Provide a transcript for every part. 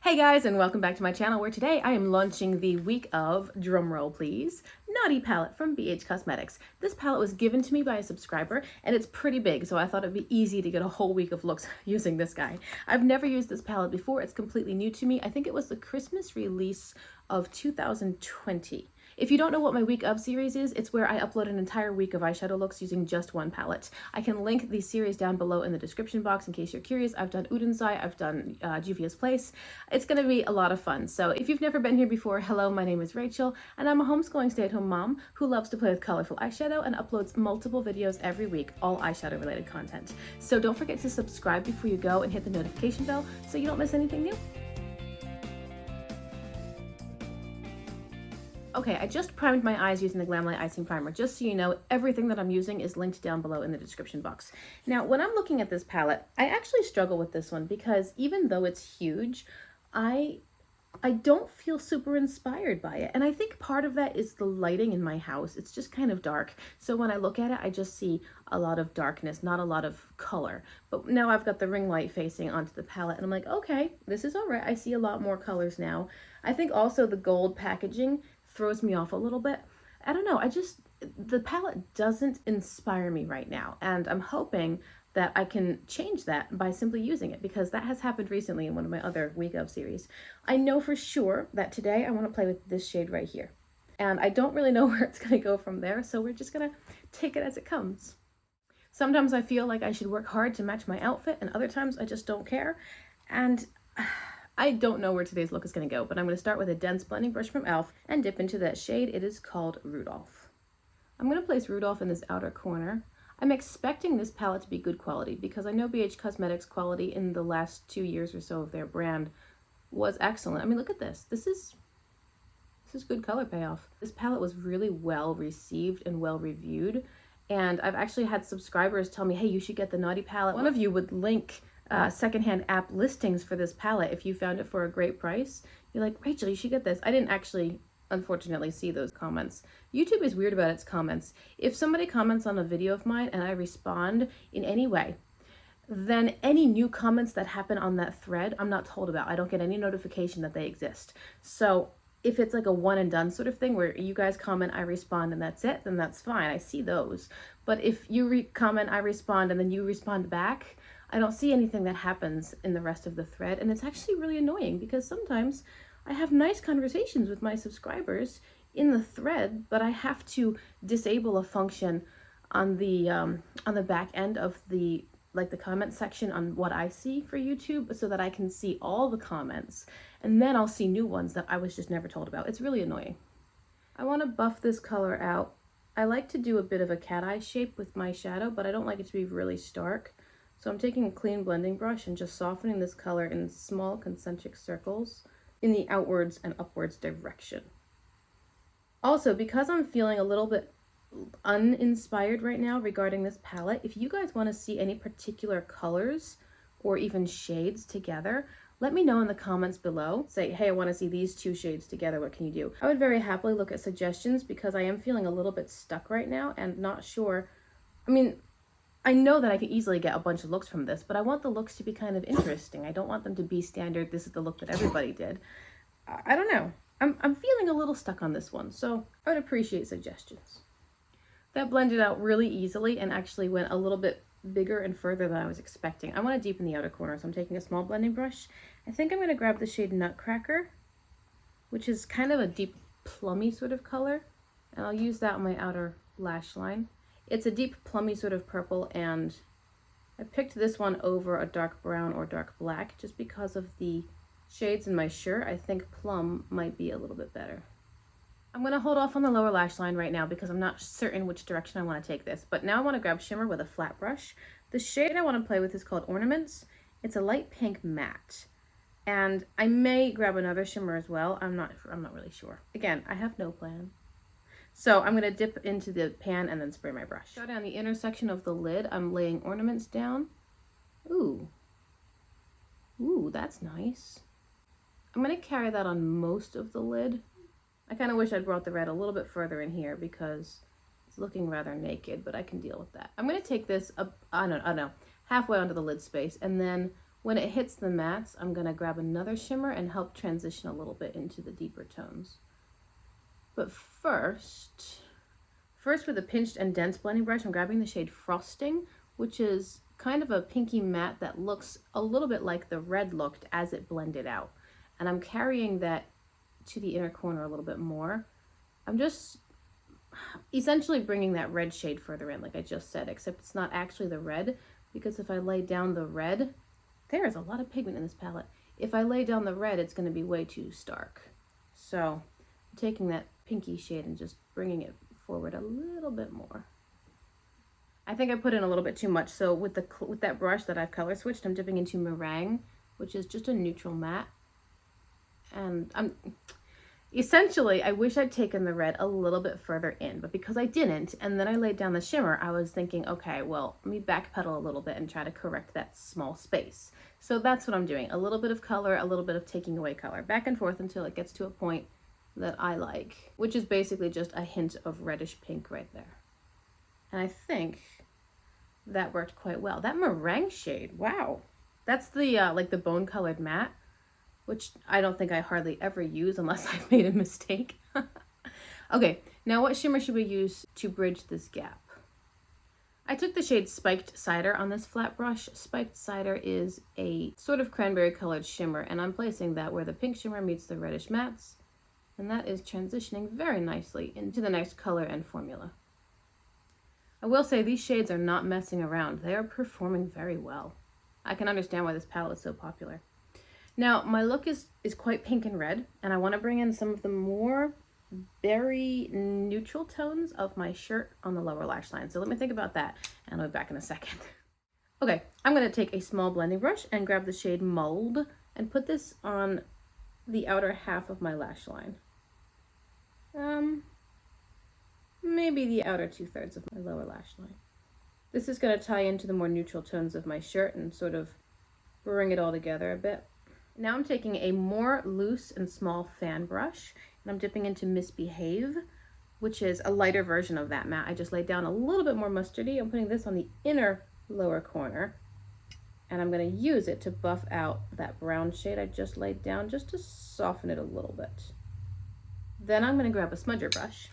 Hey guys, and welcome back to my channel where today I am launching the week of, drumroll please, Naughty palette from BH Cosmetics. This palette was given to me by a subscriber and it's pretty big, so I thought it'd be easy to get a whole week of looks using this guy. I've never used this palette before, it's completely new to me. I think it was the Christmas release of 2020. If you don't know what my week of series is, it's where I upload an entire week of eyeshadow looks using just one palette. I can link the series down below in the description box in case you're curious. I've done Udensai, I've done Juvia's Place. It's going to be a lot of fun. So if you've never been here before, hello, my name is Rachel, and I'm a homeschooling stay-at-home mom who loves to play with colorful eyeshadow and uploads multiple videos every week, all eyeshadow related content. So don't forget to subscribe before you go and hit the notification bell so you don't miss anything new. Okay, I just primed my eyes using the Glamlight Icing Primer. Just so you know, everything that I'm using is linked down below in the description box. Now, when I'm looking at this palette, I actually struggle with this one because even though it's huge, I don't feel super inspired by it. And I think part of that is the lighting in my house. It's just kind of dark. So when I look at it, I just see a lot of darkness, not a lot of color. But now I've got the ring light facing onto the palette and I'm like, okay, this is all right. I see a lot more colors now. I think also the gold packaging throws me off a little bit. I don't know, the palette doesn't inspire me right now, and I'm hoping that I can change that by simply using it, because that has happened recently in one of my other week of series. I know for sure that today I want to play with this shade right here, and I don't really know where it's going to go from there, so we're just going to take it as it comes. Sometimes I feel like I should work hard to match my outfit, and other times I just don't care, and I don't know where today's look is going to go, but I'm going to start with a dense blending brush from e.l.f. and dip into that shade. It is called Rudolph. I'm going to place Rudolph in this outer corner. I'm expecting this palette to be good quality because I know BH Cosmetics quality in the last 2 years or so of their brand was excellent. I mean, look at this. This is good color payoff. This palette was really well received and well reviewed, and I've actually had subscribers tell me, hey, you should get the Naughty palette. One of you would link secondhand app listings for this palette if you found it for a great price. You're like, Rachel, you should get this. I didn't actually, unfortunately, see those comments. YouTube is weird about its comments. If somebody comments on a video of mine and I respond in any way, then any new comments that happen on that thread, I'm not told about. I don't get any notification that they exist. So if it's like a one and done sort of thing where you guys comment, I respond, and that's it, then that's fine. I see those. But if you comment, I respond, and then you respond back, I don't see anything that happens in the rest of the thread, and it's actually really annoying because sometimes I have nice conversations with my subscribers in the thread, but I have to disable a function on the back end of the comment section on what I see for YouTube so that I can see all the comments, and then I'll see new ones that I was just never told about. It's really annoying. I want to buff this color out. I like to do a bit of a cat eye shape with my shadow, but I don't like it to be really stark. So I'm taking a clean blending brush and just softening this color in small concentric circles in the outwards and upwards direction. Also, because I'm feeling a little bit uninspired right now regarding this palette, if you guys want to see any particular colors or even shades together, let me know in the comments below. Say, hey, I want to see these two shades together, what can you do? I would very happily look at suggestions because I am feeling a little bit stuck right now and not sure. I mean, I know that I could easily get a bunch of looks from this, but I want the looks to be kind of interesting. I don't want them to be standard, this is the look that everybody did. I don't know. I'm feeling a little stuck on this one, so I would appreciate suggestions. That blended out really easily and actually went a little bit bigger and further than I was expecting. I want to deepen the outer corner, so I'm taking a small blending brush. I think I'm going to grab the shade Nutcracker, which is kind of a deep plummy sort of color, and I'll use that on my outer lash line. It's a deep plummy sort of purple, and I picked this one over a dark brown or dark black just because of the shades in my shirt. I think plum might be a little bit better. I'm going to hold off on the lower lash line right now because I'm not certain which direction I want to take this, but now I want to grab shimmer with a flat brush. The shade I want to play with is called Ornaments. It's a light pink matte, and I may grab another shimmer as well. I'm not really sure. Again, I have no plan. So I'm going to dip into the pan and then spray my brush. Go down the intersection of the lid. I'm laying Ornaments down. Ooh, that's nice. I'm going to carry that on most of the lid. I kind of wish I'd brought the red a little bit further in here because it's looking rather naked, but I can deal with that. I'm going to take this up, I don't know, halfway onto the lid space, and then When it hits the mattes, I'm gonna grab another shimmer and help transition a little bit into the deeper tones. But first with a pinched and dense blending brush, I'm grabbing the shade Frosting, which is kind of a pinky matte that looks a little bit like the red looked as it blended out. And I'm carrying that to the inner corner a little bit more. I'm just essentially bringing that red shade further in, like I just said, except it's not actually the red, because if I lay down the red, there is a lot of pigment in this palette. If I lay down the red, it's going to be way too stark. So I'm taking that pinky shade and just bringing it forward a little bit more. I think I put in a little bit too much, so with that brush that I've color switched, I'm dipping into Meringue, which is just a neutral matte. And essentially, I wish I'd taken the red a little bit further in, but because I didn't, and then I laid down the shimmer, I was thinking, okay, well, let me backpedal a little bit and try to correct that small space. So that's what I'm doing. A little bit of color, a little bit of taking away color, back and forth until it gets to a point that I like, which is basically just a hint of reddish pink right there. And I think that worked quite well. That Meringue shade, wow. That's the like the bone colored matte, which I don't think I hardly ever use unless I've made a mistake. Okay, now what shimmer should we use to bridge this gap? I took the shade Spiked Cider on this flat brush. Spiked Cider is a sort of cranberry colored shimmer, and I'm placing that where the pink shimmer meets the reddish mattes, and that is transitioning very nicely into the next color and formula. I will say these shades are not messing around. They are performing very well. I can understand why this palette is so popular. Now, my look is quite pink and red, and I want to bring in some of the more berry neutral tones of my shirt on the lower lash line. So let me think about that, and I'll be back in a second. Okay, I'm going to take a small blending brush and grab the shade Mold and put this on the outer half of my lash line. Maybe the outer 2/3 of my lower lash line. This is going to tie into the more neutral tones of my shirt and sort of bring it all together a bit. Now I'm taking a more loose and small fan brush, and I'm dipping into Misbehave, which is a lighter version of that matte. I just laid down a little bit more mustardy. I'm putting this on the inner lower corner, and I'm going to use it to buff out that brown shade I just laid down, just to soften it a little bit. Then I'm going to grab a smudger brush.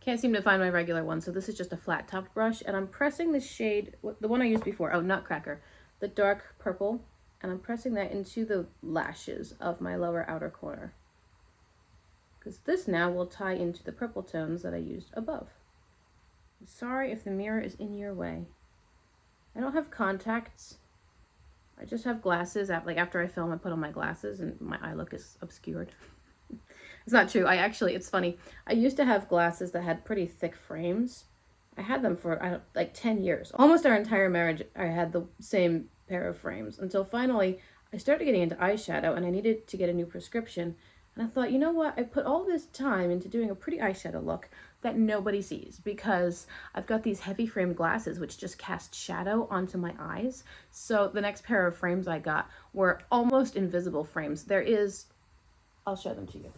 Can't seem to find my regular one, so this is just a flat topped brush, and I'm pressing the shade, the one I used before, oh, Nutcracker, the dark purple, and I'm pressing that into the lashes of my lower outer corner, because this now will tie into the purple tones that I used above. I'm sorry if the mirror is in your way. I don't have contacts. I just have glasses. Like after I film, I put on my glasses and my eye look is obscured. It's not true. It's funny. I used to have glasses that had pretty thick frames. I had them for like 10 years. Almost our entire marriage, I had the same pair of frames until finally I started getting into eyeshadow and I needed to get a new prescription. And I thought, you know what? I put all this time into doing a pretty eyeshadow look that nobody sees because I've got these heavy framed glasses which just cast shadow onto my eyes. So the next pair of frames I got were almost invisible frames. I'll show them to you.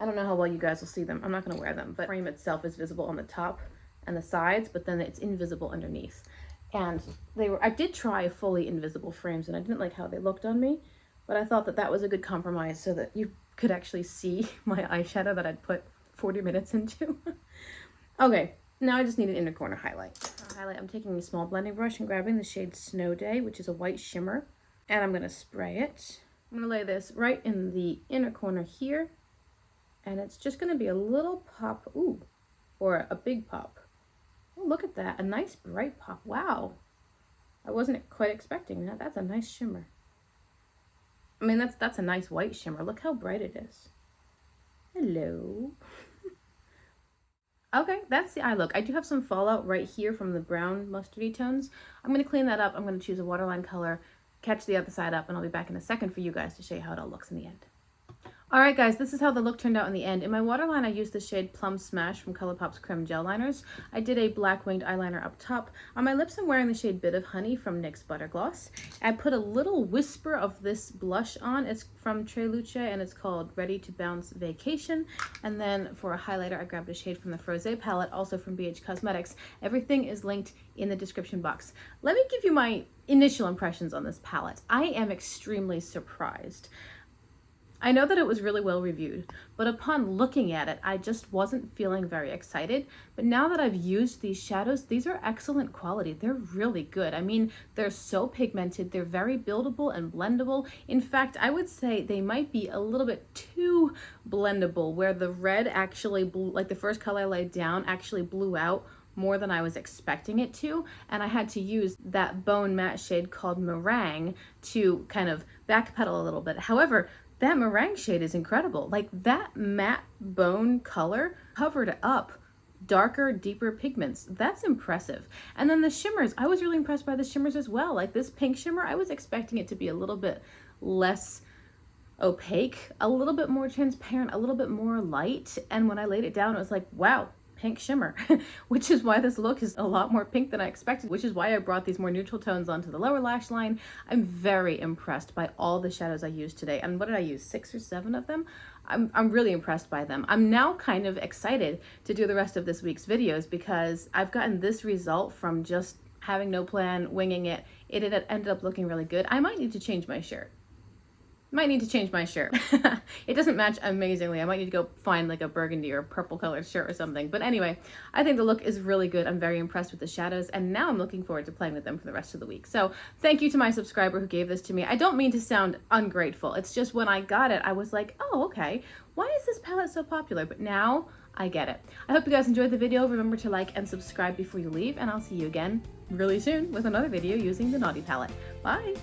I don't know how well you guys will see them. I'm not going to wear them, but the frame itself is visible on the top and the sides, but then it's invisible underneath. And I did try fully invisible frames and I didn't like how they looked on me, but I thought that that was a good compromise so that you could actually see my eyeshadow that I'd put 40 minutes into. Okay, now I just need an inner corner highlight. I'm taking a small blending brush and grabbing the shade Snow Day, which is a white shimmer, and I'm going to spray it. I'm going to lay this right in the inner corner here, and it's just going to be a little pop, or a big pop. Oh, look at that, a nice bright pop. Wow, I wasn't quite expecting that. That's a nice shimmer. I mean, that's a nice white shimmer. Look how bright it is. Hello. Okay, that's the eye look. I do have some fallout right here from the brown mustardy tones. I'm going to clean that up. I'm going to choose a waterline color, catch the other side up, and I'll be back in a second for you guys to show you how it all looks in the end. Alright guys, this is how the look turned out in the end. In my waterline, I used the shade Plum Smash from ColourPop's Creme Gel Liners. I did a black winged eyeliner up top. On my lips, I'm wearing the shade Bit of Honey from NYX Butter Gloss. I put a little whisper of this blush on. It's from Tre Luce and it's called Ready to Bounce Vacation. And then for a highlighter, I grabbed a shade from the Frosé palette, also from BH Cosmetics. Everything is linked in the description box. Let me give you my initial impressions on this palette. I am extremely surprised. I know that it was really well reviewed, but upon looking at it, I just wasn't feeling very excited. But now that I've used these shadows, these are excellent quality. They're really good. I mean, they're so pigmented. They're very buildable and blendable. In fact, I would say they might be a little bit too blendable, where the red actually blew, like the first color I laid down actually blew out more than I was expecting it to, and I had to use that bone matte shade called Meringue to kind of backpedal a little bit. However, that meringue shade is incredible. Like, that matte bone color covered up darker, deeper pigments. That's impressive. And then the shimmers, I was really impressed by the shimmers as well. Like this pink shimmer, I was expecting it to be a little bit less opaque, a little bit more transparent, a little bit more light. And when I laid it down, it was like, wow, pink shimmer, which is why this look is a lot more pink than I expected, which is why I brought these more neutral tones onto the lower lash line. I'm very impressed by all the shadows I used today. And what did I use? 6 or 7 of them? I'm really impressed by them. I'm now kind of excited to do the rest of this week's videos because I've gotten this result from just having no plan, winging it. It ended up looking really good. I might need to change my shirt. Might need to change my shirt. It doesn't match amazingly. I might need to go find like a burgundy or purple colored shirt or something. But anyway, I think the look is really good. I'm very impressed with the shadows, and now I'm looking forward to playing with them for the rest of the week. So thank you to my subscriber who gave this to me. I don't mean to sound ungrateful. It's just when I got it, I was like, oh, okay, why is this palette so popular? But now I get it. I hope you guys enjoyed the video. Remember to like and subscribe before you leave, and I'll see you again really soon with another video using the Naughty palette. Bye!